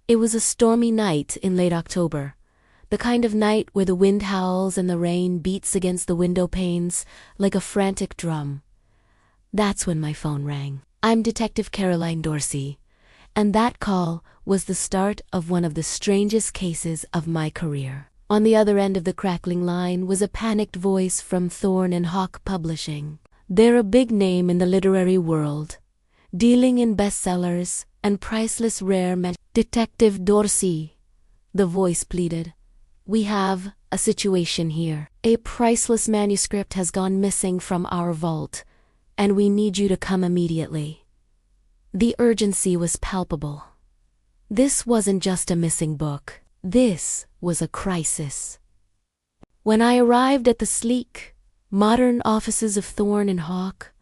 It was a stormy night in late October, the kind of night where the wind howls and the rain beats against the window panes like a frantic drum. That's when my phone rang. I'm Detective Caroline Dorsey, and that call was the start of one of the strangest cases of my career. On the other end of the crackling line was a panicked voice from Thorne and Hawke Publishing. They're a big name in the literary world, dealing in bestsellers and priceless rare Detective Dorsey, the voice pleaded. We have a situation here. A priceless manuscript has gone missing from our vault, and we need you to come immediately. The urgency was palpable. This wasn't just a missing book. This was a crisis. When I arrived at the sleek, modern offices of Thorne and Hawke,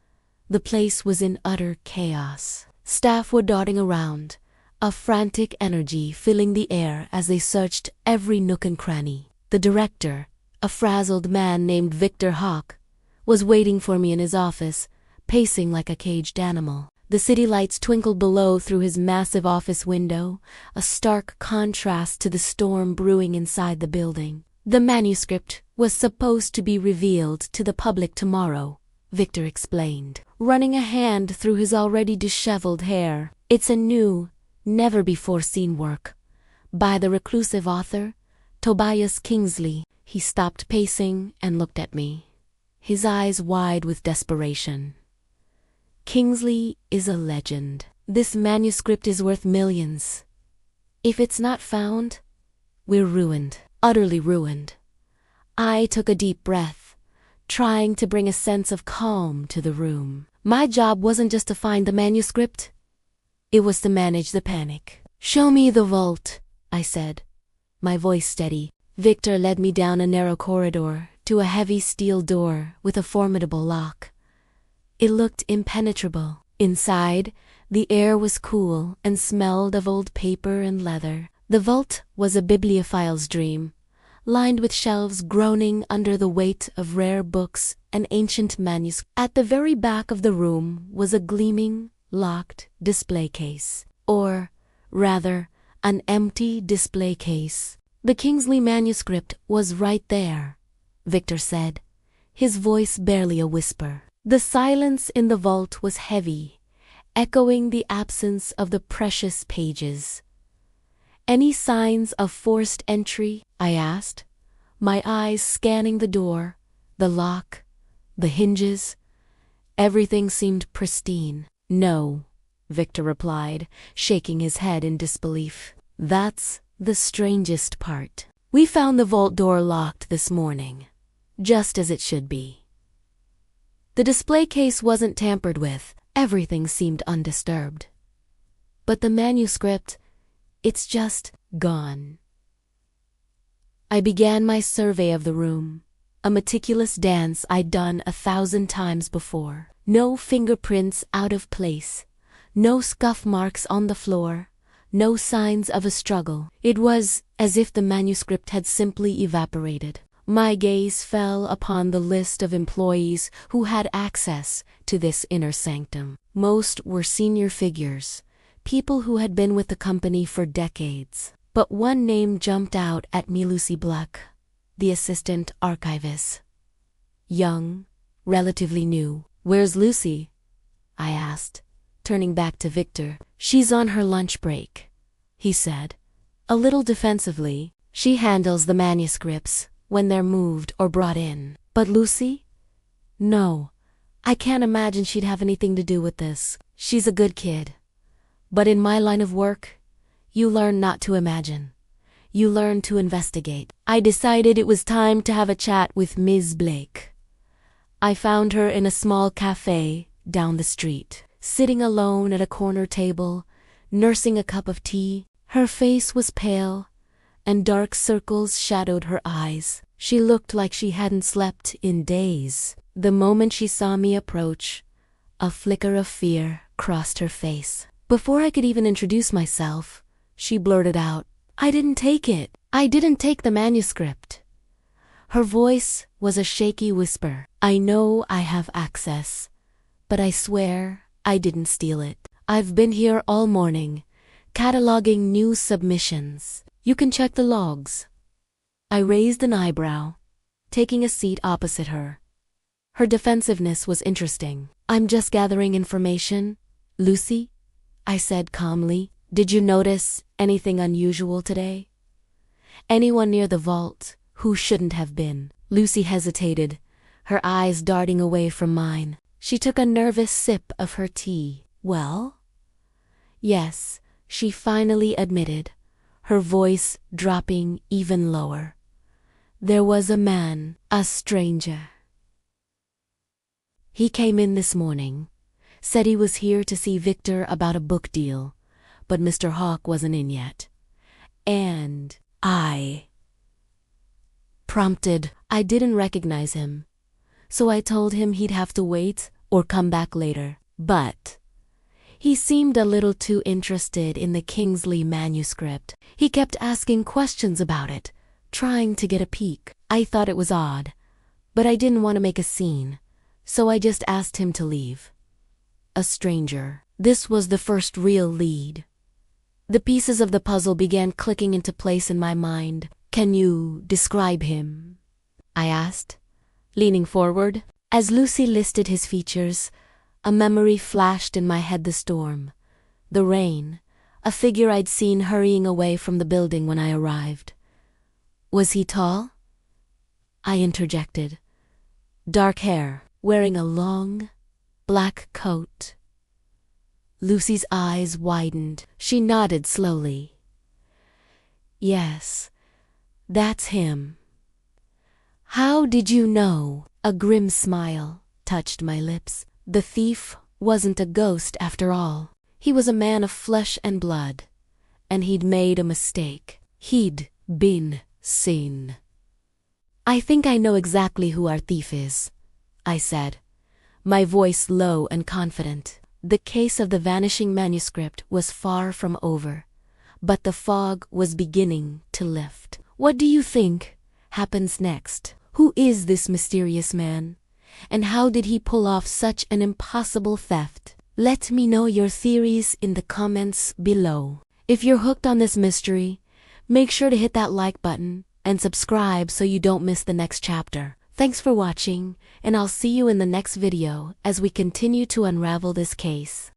the place was in utter chaos. Staff were darting around, a frantic energy filling the air as they searched every nook and cranny. The director, a frazzled man named Victor Hawke, was waiting for me in his office, pacing like a caged animal. The city lights twinkled below through his massive office window, a stark contrast to the storm brewing inside the building. The manuscript was supposed to be revealed to the public tomorrow, Victor explained, running a hand through his already disheveled hair. It's a new, never-before-seen work, by the reclusive author, Tobias Kingsley. He stopped pacing and looked at me, his eyes wide with desperation. Kingsley is a legend. This manuscript is worth millions. If it's not found, we're ruined, utterly ruined. I took a deep breath, trying to bring a sense of calm to the room. My job wasn't just to find the manuscript. It was to manage the panic. Show me the vault, I said, my voice steady. Victor led me down a narrow corridor to a heavy steel door with a formidable lock. It looked impenetrable. Inside, the air was cool and smelled of old paper and leather. The vault was a bibliophile's dream, lined with shelves groaning under the weight of rare books and ancient manuscripts. At the very back of the room was a gleaming, locked display case, or, rather, an empty display case. The Kingsley manuscript was right there, Victor said, his voice barely a whisper. The silence in the vault was heavy, echoing the absence of the precious pages. Any signs of forced entry? I asked, my eyes scanning the door, the lock, the hinges. Everything seemed pristine. No, Victor replied, shaking his head in disbelief. That's the strangest part. We found the vault door locked this morning, just as it should be. The display case wasn't tampered with. Everything seemed undisturbed. But the manuscript, it's just gone. I began my survey of the room, a meticulous dance I'd done 1,000 times before. No fingerprints out of place, no scuff marks on the floor, no signs of a struggle. It was as if the manuscript had simply evaporated. My gaze fell upon the list of employees who had access to this inner sanctum. Most were senior figures, people who had been with the company for decades. But one name jumped out at me: Lucy Bluck, the assistant archivist. Young, relatively new. Where's Lucy? I asked, turning back to Victor. She's on her lunch break, he said, a little defensively. She handles the manuscripts when they're moved or brought in. But Lucy? No, I can't imagine she'd have anything to do with this. She's a good kid. But in my line of work, you learn not to imagine. You learn to investigate. I decided it was time to have a chat with Ms. Blake. I found her in a small cafe down the street, sitting alone at a corner table, nursing a cup of tea. Her face was pale, and dark circles shadowed her eyes. She looked like she hadn't slept in days. The moment she saw me approach, a flicker of fear crossed her face. Before I could even introduce myself, she blurted out, "I didn't take it. I didn't take the manuscript." Her voice was a shaky whisper. "I know I have access, but I swear I didn't steal it. I've been here all morning, cataloging new submissions. You can check the logs. I raised an eyebrow, taking a seat opposite her. Her defensiveness was interesting. I'm just gathering information, Lucy, I said calmly. Did you notice anything unusual today? Anyone near the vault who shouldn't have been? Lucy hesitated, her eyes darting away from mine. She took a nervous sip of her tea. Well? Yes, she finally admitted, her voice dropping even lower. There was a man, a stranger. He came in this morning, said he was here to see Victor about a book deal, but Mr. Hawke wasn't in yet. And I prompted. I didn't recognize him, so I told him he'd have to wait or come back later. But he seemed a little too interested in the Kingsley manuscript. He kept asking questions about it, trying to get a peek. I thought it was odd, but I didn't want to make a scene, so I just asked him to leave. A stranger. This was the first real lead. The pieces of the puzzle began clicking into place in my mind. Can you describe him? I asked, leaning forward. As Lucy listed his features, a memory flashed in my head. The storm, the rain, a figure I'd seen hurrying away from the building when I arrived. Was he tall? I interjected. Dark hair, wearing a long, black coat. Lucy's eyes widened. She nodded slowly. Yes, that's him. How did you know? A grim smile touched my lips. The thief wasn't a ghost after all. He was a man of flesh and blood, and he'd made a mistake. He'd been seen. I think I know exactly who our thief is, I said, my voice low and confident. The case of the Vanishing Manuscript was far from over, but the fog was beginning to lift. What do you think happens next? Who is this mysterious man? And how did he pull off such an impossible theft? Let me know your theories in the comments below. If you're hooked on this mystery, make sure to hit that like button and subscribe so you don't miss the next chapter. Thanks for watching, and I'll see you in the next video as we continue to unravel this case.